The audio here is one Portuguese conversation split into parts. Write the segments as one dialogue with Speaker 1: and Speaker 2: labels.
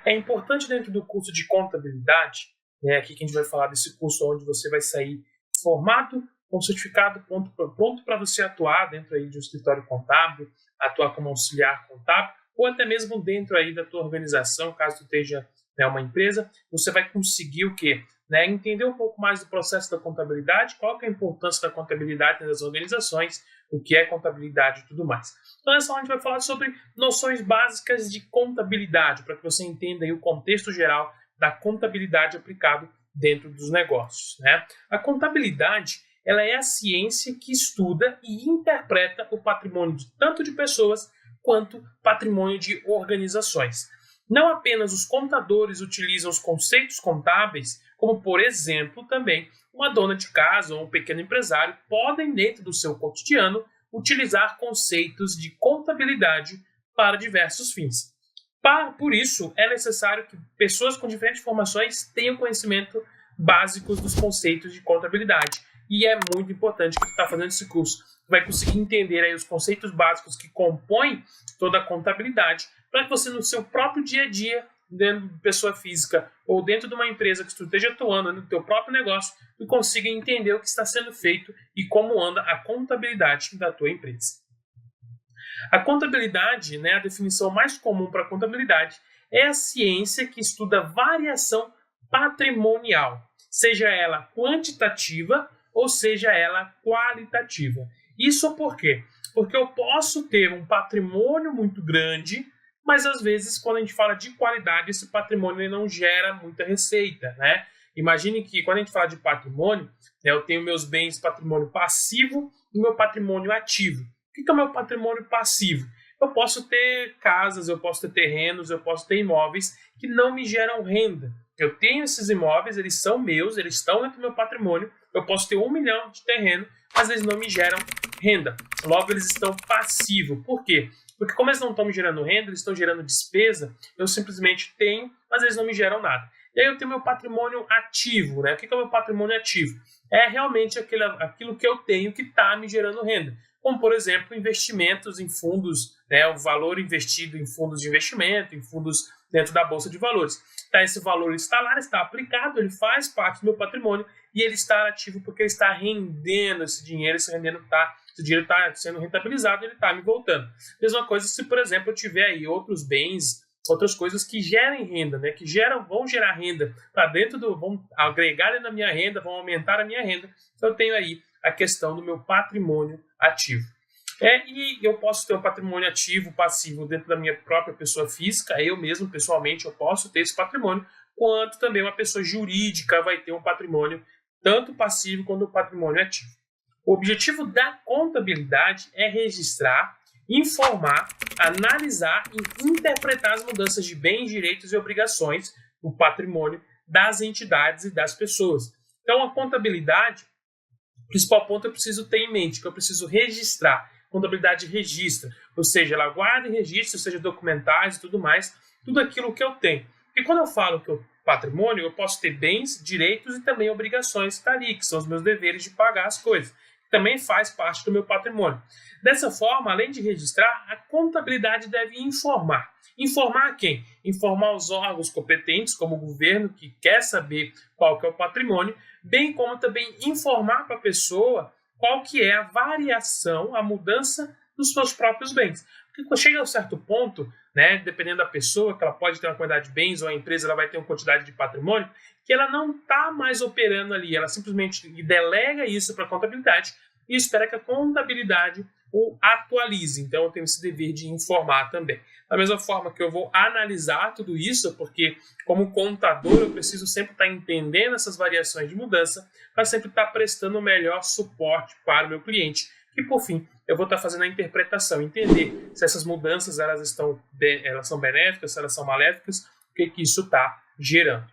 Speaker 1: É importante dentro do curso de contabilidade, aqui que a gente vai falar desse curso onde você vai sair formado, com certificado pronto para você atuar dentro aí de um escritório contábil, atuar como auxiliar contábil, ou até mesmo dentro aí da tua organização, caso tu esteja uma empresa, você vai conseguir o quê? Entender um pouco mais do processo da contabilidade, qual que é a importância da contabilidade nas organizações, o que é contabilidade e tudo mais. Então, nessa aula a gente vai falar sobre noções básicas de contabilidade, para que você entenda aí o contexto geral da contabilidade aplicado dentro dos negócios. A contabilidade ela é a ciência que estuda e interpreta o patrimônio tanto de pessoas quanto patrimônio de organizações. Não apenas os contadores utilizam os conceitos contábeis, como, por exemplo, também uma dona de casa ou um pequeno empresário podem, dentro do seu cotidiano, utilizar conceitos de contabilidade para diversos fins. Por isso, é necessário que pessoas com diferentes formações tenham conhecimento básicos dos conceitos de contabilidade. E é muito importante que tu está fazendo esse curso. Tu vai conseguir entender aí os conceitos básicos que compõem toda a contabilidade, para que você, no seu próprio dia a dia, dentro de pessoa física ou dentro de uma empresa que tu esteja atuando no teu próprio negócio, tu consiga entender o que está sendo feito e como anda a contabilidade da tua empresa. A contabilidade, a definição mais comum para a contabilidade, é a ciência que estuda variação patrimonial, seja ela quantitativa ou seja ela qualitativa. Isso por quê? Porque eu posso ter um patrimônio muito grande, mas às vezes quando a gente fala de qualidade, esse patrimônio não gera muita receita, Imagine que quando a gente fala de patrimônio, eu tenho meus bens patrimônio passivo e meu patrimônio ativo. O que é o meu patrimônio passivo? Eu posso ter casas, eu posso ter terrenos, eu posso ter imóveis que não me geram renda. Eu tenho esses imóveis, eles são meus, eles estão dentro do meu patrimônio. Eu posso ter 1 milhão de terreno, mas eles não me geram renda. Logo, eles estão passivos. Por quê? Porque como eles não estão me gerando renda, eles estão gerando despesa, eu simplesmente tenho, mas eles não me geram nada. E aí eu tenho meu patrimônio ativo. O que é o meu patrimônio ativo? É realmente aquilo que eu tenho que está me gerando renda. Como, por exemplo, investimentos em fundos, o valor investido em fundos de investimento, em fundos dentro da Bolsa de Valores. Esse valor está lá, está aplicado, ele faz parte do meu patrimônio e ele está ativo porque ele está rendendo esse dinheiro, esse dinheiro está sendo rentabilizado, ele está me voltando. Mesma coisa se, por exemplo, eu tiver aí outros bens, outras coisas que gerem renda, vão gerar renda para vão agregar na minha renda, vão aumentar a minha renda. Então eu tenho aí a questão do meu patrimônio ativo. E eu posso ter um patrimônio ativo, passivo dentro da minha própria pessoa física, eu mesmo, pessoalmente, eu posso ter esse patrimônio, quanto também uma pessoa jurídica vai ter um patrimônio tanto passivo quanto um patrimônio ativo. O objetivo da contabilidade é registrar, informar, analisar e interpretar as mudanças de bens, direitos e obrigações no patrimônio das entidades e das pessoas. Então, a contabilidade, o principal ponto eu preciso ter em mente, que eu preciso registrar. Contabilidade registra, ou seja, ela guarda e registra, ou seja, documentais e tudo mais, tudo aquilo que eu tenho. E quando eu falo que o patrimônio, eu posso ter bens, direitos e também obrigações que tá ali, que são os meus deveres de pagar as coisas, que também faz parte do meu patrimônio. Dessa forma, além de registrar, a contabilidade deve informar. Informar quem? Informar os órgãos competentes, como o governo, que quer saber qual que é o patrimônio, bem como também informar para a pessoa qual que é a variação, a mudança dos seus próprios bens. Porque quando chega a um certo ponto, dependendo da pessoa, que ela pode ter uma quantidade de bens ou a empresa ela vai ter uma quantidade de patrimônio, que ela não está mais operando ali, ela simplesmente delega isso para a contabilidade e espera que a contabilidade o atualize. Então, eu tenho esse dever de informar também. Da mesma forma que eu vou analisar tudo isso, porque como contador eu preciso sempre estar entendendo essas variações de mudança para sempre estar prestando o melhor suporte para o meu cliente. E, por fim, eu vou estar fazendo a interpretação, entender se essas mudanças elas são benéficas, se elas são maléficas, o que isso está gerando.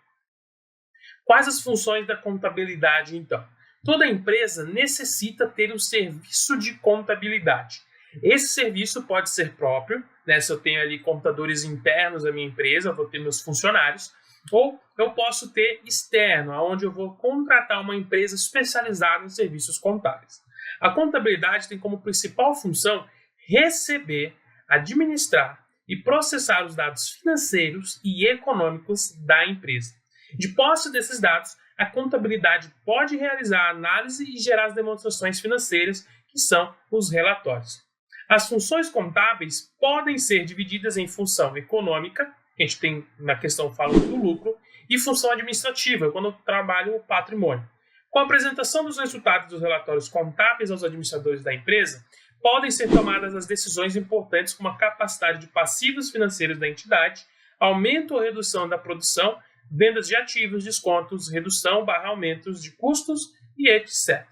Speaker 1: Quais as funções da contabilidade, então? Toda empresa necessita ter um serviço de contabilidade. Esse serviço pode ser próprio, se eu tenho ali contadores internos da minha empresa, eu vou ter meus funcionários, ou eu posso ter externo, onde eu vou contratar uma empresa especializada em serviços contábeis. A contabilidade tem como principal função receber, administrar e processar os dados financeiros e econômicos da empresa. De posse desses dados, a contabilidade pode realizar a análise e gerar as demonstrações financeiras, que são os relatórios. As funções contábeis podem ser divididas em função econômica, que a gente tem na questão falando do lucro, e função administrativa, quando eu trabalho o patrimônio. Com a apresentação dos resultados dos relatórios contábeis aos administradores da empresa, podem ser tomadas as decisões importantes como a capacidade de passivos financeiros da entidade, aumento ou redução da produção, vendas de ativos, descontos, redução / aumentos de custos e etc.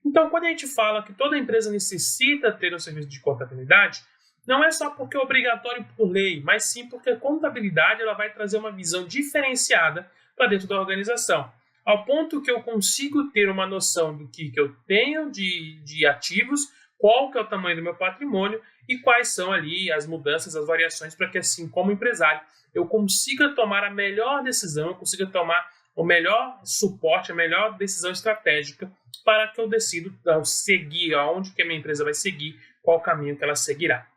Speaker 1: Então, quando a gente fala que toda empresa necessita ter um serviço de contabilidade, não é só porque é obrigatório por lei, mas sim porque a contabilidade ela vai trazer uma visão diferenciada para dentro da organização, ao ponto que eu consigo ter uma noção do que eu tenho de ativos, qual que é o tamanho do meu patrimônio e quais são ali as mudanças, as variações, para que assim, como empresário, eu consiga tomar a melhor decisão, eu consiga tomar o melhor suporte, a melhor decisão estratégica para que eu decida seguir, aonde que a minha empresa vai seguir, qual caminho que ela seguirá.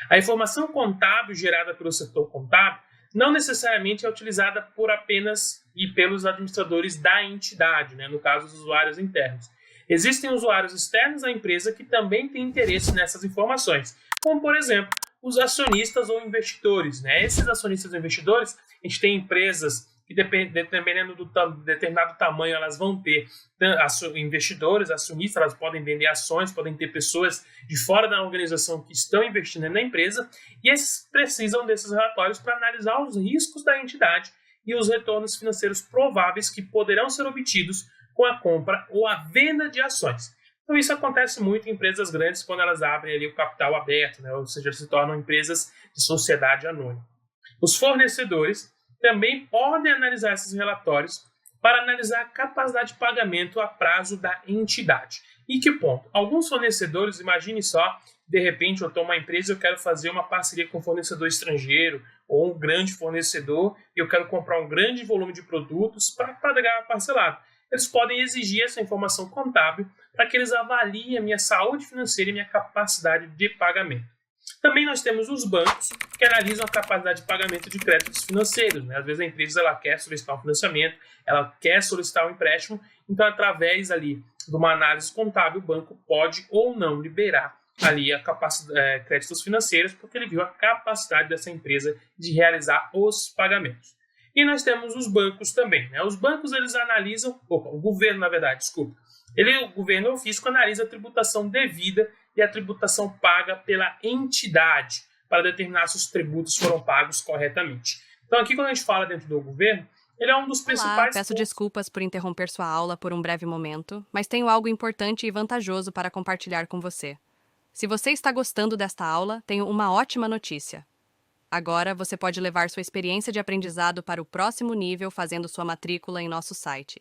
Speaker 1: A informação contábil gerada pelo setor contábil não necessariamente é utilizada por apenas e pelos administradores da entidade, né? No caso, os usuários internos. Existem usuários externos à empresa que também têm interesse nessas informações, como, por exemplo, os acionistas ou investidores, né? Esses acionistas ou investidores, a gente tem empresas que, dependendo do determinado tamanho, elas vão ter investidores, acionistas, elas podem vender ações, podem ter pessoas de fora da organização que estão investindo na empresa, e esses precisam desses relatórios para analisar os riscos da entidade e os retornos financeiros prováveis que poderão ser obtidos com a compra ou a venda de ações. Então isso acontece muito em empresas grandes quando elas abrem ali o capital aberto, né? Ou seja, se tornam empresas de sociedade anônima. Os fornecedores também podem analisar esses relatórios para analisar a capacidade de pagamento a prazo da entidade. E que ponto? Alguns fornecedores, imagine só, de repente eu estou uma empresa e eu quero fazer uma parceria com um fornecedor estrangeiro ou um grande fornecedor e eu quero comprar um grande volume de produtos para pagar parcelado. Eles podem exigir essa informação contábil para que eles avaliem a minha saúde financeira e minha capacidade de pagamento. Também nós temos os bancos que analisam a capacidade de pagamento de créditos financeiros, né? Às vezes a empresa ela quer solicitar um financiamento, ela quer solicitar um empréstimo, então através ali de uma análise contábil o banco pode ou não liberar ali a créditos financeiros porque ele viu a capacidade dessa empresa de realizar os pagamentos. E nós temos os bancos também, né? Os bancos eles analisam, o governo na verdade, desculpa, o governo, o fisco, analisa a tributação devida e a tributação paga pela entidade para determinar se os tributos foram pagos corretamente. Então aqui quando a gente fala dentro do governo, ele é um dos principais...
Speaker 2: Peço desculpas por interromper sua aula por um breve momento, mas tenho algo importante e vantajoso para compartilhar com você. Se você está gostando desta aula, tenho uma ótima notícia. Agora você pode levar sua experiência de aprendizado para o próximo nível fazendo sua matrícula em nosso site.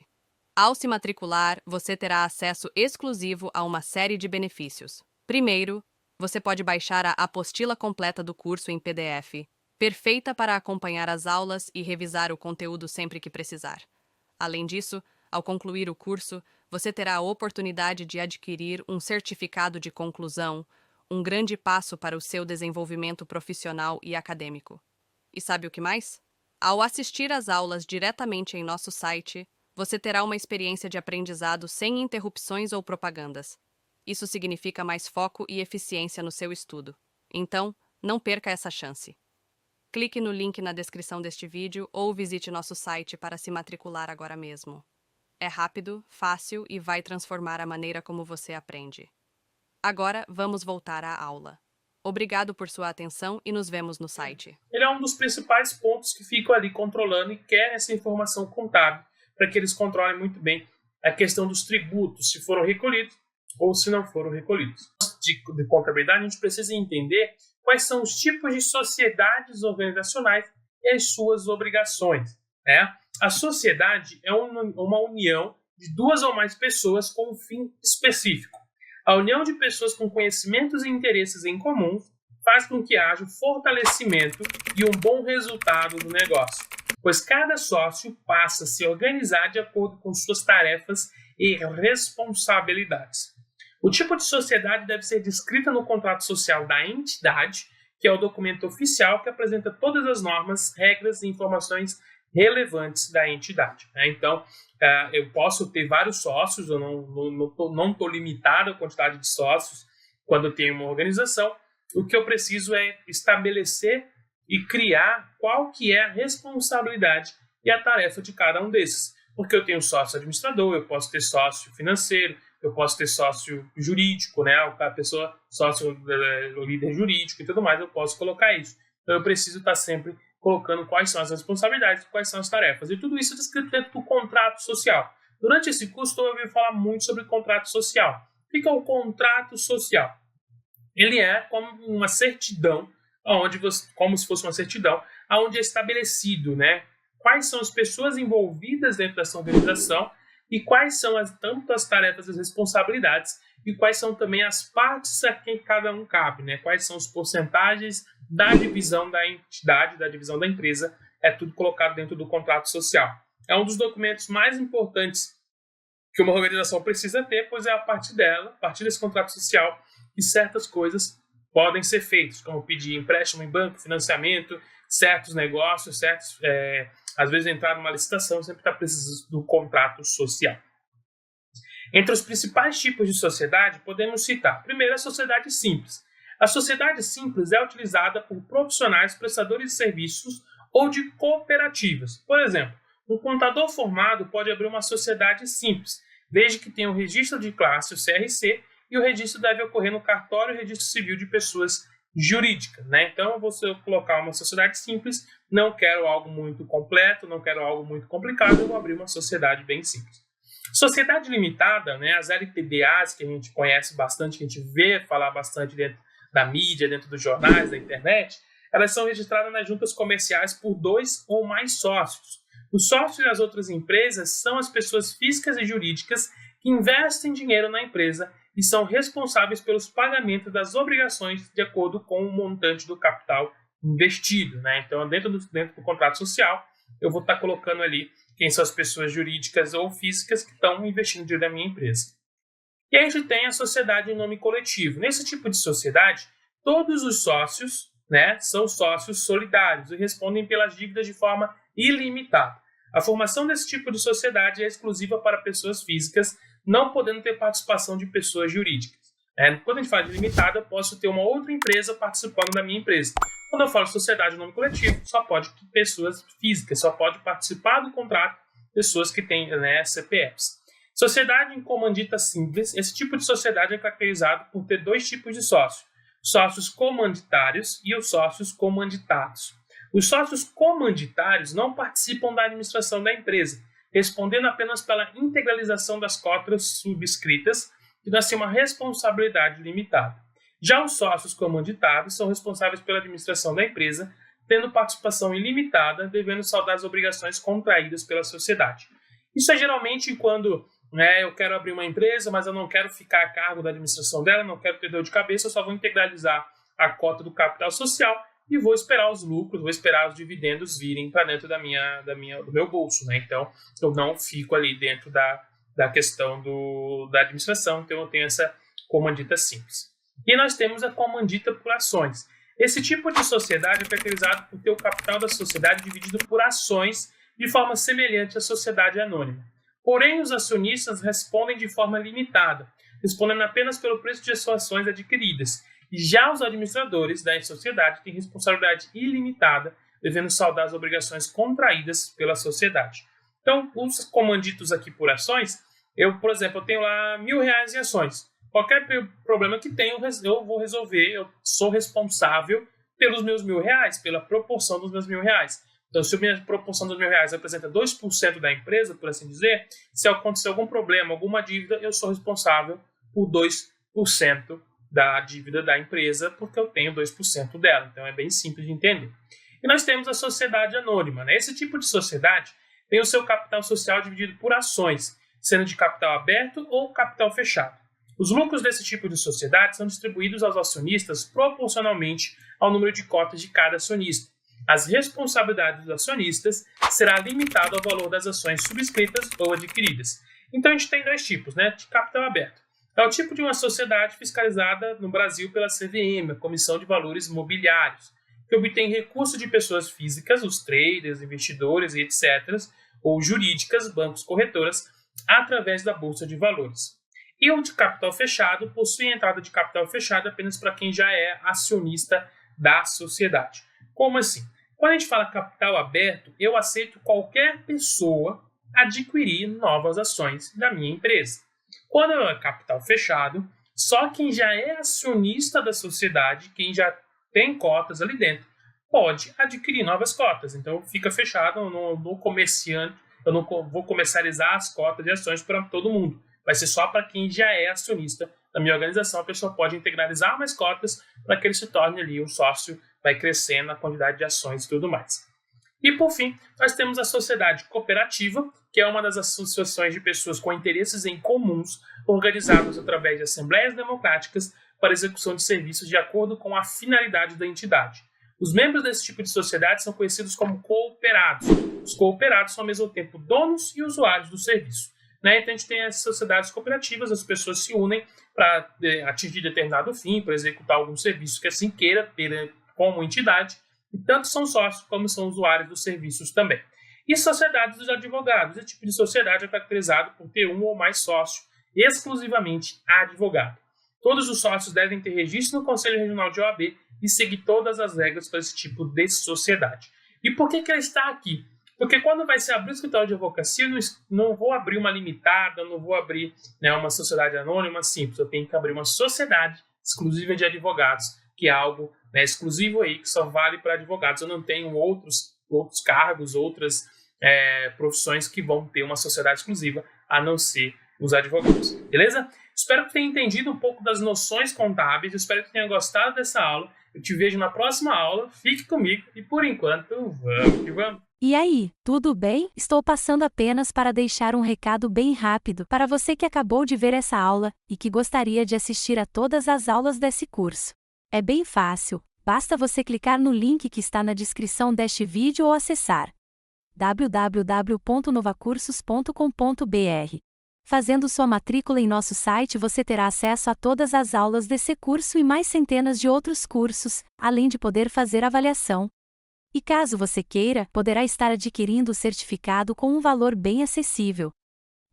Speaker 2: Ao se matricular, você terá acesso exclusivo a uma série de benefícios. Primeiro, você pode baixar a apostila completa do curso em PDF, perfeita para acompanhar as aulas e revisar o conteúdo sempre que precisar. Além disso, ao concluir o curso, você terá a oportunidade de adquirir um certificado de conclusão, um grande passo para o seu desenvolvimento profissional e acadêmico. E sabe o que mais? Ao assistir às aulas diretamente em nosso site, você terá uma experiência de aprendizado sem interrupções ou propagandas. Isso significa mais foco e eficiência no seu estudo. Então, não perca essa chance. Clique no link na descrição deste vídeo ou visite nosso site para se matricular agora mesmo. É rápido, fácil e vai transformar a maneira como você aprende. Agora, vamos voltar à aula. Obrigado por sua atenção e nos vemos no site.
Speaker 1: Ele é um dos principais pontos que ficam ali controlando e querem essa informação contábil para que eles controlem muito bem a questão dos tributos, se foram recolhidos ou se não foram recolhidos. De contabilidade, a gente precisa entender quais são os tipos de sociedades organizacionais e as suas obrigações, né? A sociedade é uma união de duas ou mais pessoas com um fim específico. A união de pessoas com conhecimentos e interesses em comum faz com que haja o fortalecimento e um bom resultado do negócio, pois cada sócio passa a se organizar de acordo com suas tarefas e responsabilidades. O tipo de sociedade deve ser descrita no contrato social da entidade, que é o documento oficial que apresenta todas as normas, regras e informações relevantes da entidade. Então, eu posso ter vários sócios, eu não estou limitado à quantidade de sócios quando eu tenho uma organização. O que eu preciso é estabelecer e criar qual que é a responsabilidade e a tarefa de cada um desses. Porque eu tenho sócio administrador, eu posso ter sócio financeiro, eu posso ter sócio jurídico, né? A pessoa, sócio líder jurídico e tudo mais, eu posso colocar isso. Então eu preciso estar sempre colocando quais são as responsabilidades, quais são as tarefas. E tudo isso é descrito dentro do contrato social. Durante esse curso eu ouvi falar muito sobre contrato social. O que é o contrato social? Ele é como uma certidão, como se fosse uma certidão, onde é estabelecido, né, quais são as pessoas envolvidas dentro dessa organização e quais são tanto as tarefas e as responsabilidades e quais são também as partes a quem cada um cabe, né? Quais são as porcentagens da divisão da entidade, da divisão da empresa, é tudo colocado dentro do contrato social. É um dos documentos mais importantes que uma organização precisa ter, pois é a partir desse contrato social, que certas coisas podem ser feitas, como pedir empréstimo em banco, financiamento, certos negócios, às vezes entrar numa licitação, sempre está precisando do contrato social. Entre os principais tipos de sociedade, podemos citar, primeiro, a sociedade simples. A sociedade simples é utilizada por profissionais, prestadores de serviços ou de cooperativas. Por exemplo, um contador formado pode abrir uma sociedade simples, desde que tenha o registro de classe, o CRC, e o registro deve ocorrer no cartório e registro civil de pessoas jurídicas, né? Então, eu vou colocar uma sociedade simples, não quero algo muito completo, não quero algo muito complicado, eu vou abrir uma sociedade bem simples. Sociedade limitada, né, as LTDAs, que a gente conhece bastante, que a gente vê falar bastante dentro da mídia, dentro dos jornais, da internet, elas são registradas nas juntas comerciais por 2 ou mais sócios. Os sócios das outras empresas são as pessoas físicas e jurídicas que investem dinheiro na empresa e são responsáveis pelos pagamentos das obrigações de acordo com o montante do capital investido, né? Então, dentro do contrato social, eu vou estar colocando ali quem são as pessoas jurídicas ou físicas que estão investindo dinheiro da minha empresa. E aí a gente tem a sociedade em nome coletivo. Nesse tipo de sociedade, todos os sócios, né, são sócios solidários e respondem pelas dívidas de forma ilimitada. A formação desse tipo de sociedade é exclusiva para pessoas físicas, não podendo ter participação de pessoas jurídicas. Quando a gente fala de limitada, eu posso ter uma outra empresa participando da minha empresa. Quando eu falo sociedade em nome coletivo, só pode pessoas físicas, só pode participar do contrato pessoas que têm, né, CPFs. Sociedade em comandita simples, esse tipo de sociedade é caracterizado por ter 2 tipos de sócios: sócios comanditários e os sócios comanditados. Os sócios comanditários não participam da administração da empresa, respondendo apenas pela integralização das cotas subscritas, que dá uma responsabilidade limitada. Já os sócios comanditados são responsáveis pela administração da empresa, tendo participação ilimitada, devendo saldar as obrigações contraídas pela sociedade. Isso é geralmente quando, né, eu quero abrir uma empresa, mas eu não quero ficar a cargo da administração dela, não quero ter dor de cabeça, eu só vou integralizar a cota do capital social e vou esperar os lucros, vou esperar os dividendos virem para dentro do meu bolso, né? Então, eu não fico ali dentro da questão da administração, então eu tenho essa comandita simples. E nós temos a comandita por ações. Esse tipo de sociedade é caracterizado por ter o capital da sociedade dividido por ações de forma semelhante à sociedade anônima. Porém, os acionistas respondem de forma limitada, respondendo apenas pelo preço de suas ações adquiridas. Já os administradores da sociedade têm responsabilidade ilimitada, devendo saldar as obrigações contraídas pela sociedade. Então, os comanditos aqui por ações, por exemplo, eu tenho lá R$1.000 em ações. Qualquer problema que tenha, eu vou resolver, eu sou responsável pelos meus R$1.000, pela proporção dos meus R$1.000. Então, se a minha proporção dos R$1.000 representa 2% da empresa, por assim dizer, se acontecer algum problema, alguma dívida, eu sou responsável por 2% da dívida da empresa, porque eu tenho 2% dela. Então, é bem simples de entender. E nós temos a sociedade anônima, né? Esse tipo de sociedade tem o seu capital social dividido por ações, sendo de capital aberto ou capital fechado. Os lucros desse tipo de sociedade são distribuídos aos acionistas proporcionalmente ao número de cotas de cada acionista. As responsabilidades dos acionistas será limitada ao valor das ações subscritas ou adquiridas. Então, a gente tem 2 tipos, né, de capital aberto. É o tipo de uma sociedade fiscalizada no Brasil pela CVM, a Comissão de Valores Mobiliários, que obtém recursos de pessoas físicas, os traders, investidores e etc., ou jurídicas, bancos, corretoras, através da Bolsa de Valores. E o de capital fechado possui entrada de capital fechado apenas para quem já é acionista da sociedade. Como assim? Quando a gente fala capital aberto, eu aceito qualquer pessoa adquirir novas ações da minha empresa. Quando é capital fechado, só quem já é acionista da sociedade, quem já tem cotas ali dentro, pode adquirir novas cotas. Então fica fechado, eu não vou comercializar as cotas de ações para todo mundo. Vai ser só para quem já é acionista da minha organização. A pessoa pode integralizar mais cotas para que ele se torne ali um sócio, vai crescendo a quantidade de ações e tudo mais. E por fim, nós temos a sociedade cooperativa, que é uma das associações de pessoas com interesses em comuns, organizadas através de assembleias democráticas para execução de serviços de acordo com a finalidade da entidade. Os membros desse tipo de sociedade são conhecidos como cooperados. Os cooperados são ao mesmo tempo donos e usuários do serviço. Então a gente tem as sociedades cooperativas, as pessoas se unem para atingir determinado fim, para executar algum serviço que assim queira ter como entidade, e tanto são sócios como são usuários dos serviços também. E sociedades dos advogados. Esse tipo de sociedade é caracterizado por ter um ou mais sócios, exclusivamente advogado. Todos os sócios devem ter registro no Conselho Regional de OAB e seguir todas as regras para esse tipo de sociedade. E por que ela está aqui? Porque quando vai se abrir o escritório de advocacia, eu não vou abrir uma limitada, não vou abrir uma sociedade anônima simples. Eu tenho que abrir uma sociedade exclusiva de advogados, que é algo exclusivo aí, que só vale para advogados. Eu não tenho outros cargos, outras profissões que vão ter uma sociedade exclusiva, a não ser os advogados. Beleza? Espero que tenha entendido um pouco das noções contábeis. Espero que tenha gostado dessa aula. Eu te vejo na próxima aula. Fique comigo e, por enquanto, vamos que vamos.
Speaker 3: E aí, tudo bem? Estou passando apenas para deixar um recado bem rápido para você que acabou de ver essa aula e que gostaria de assistir a todas as aulas desse curso. É bem fácil, basta você clicar no link que está na descrição deste vídeo ou acessar www.novacursos.com.br. Fazendo sua matrícula em nosso site, você terá acesso a todas as aulas desse curso e mais centenas de outros cursos, além de poder fazer avaliação. E caso você queira, poderá estar adquirindo o certificado com um valor bem acessível.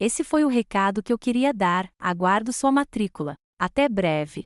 Speaker 3: Esse foi o recado que eu queria dar. Aguardo sua matrícula. Até breve.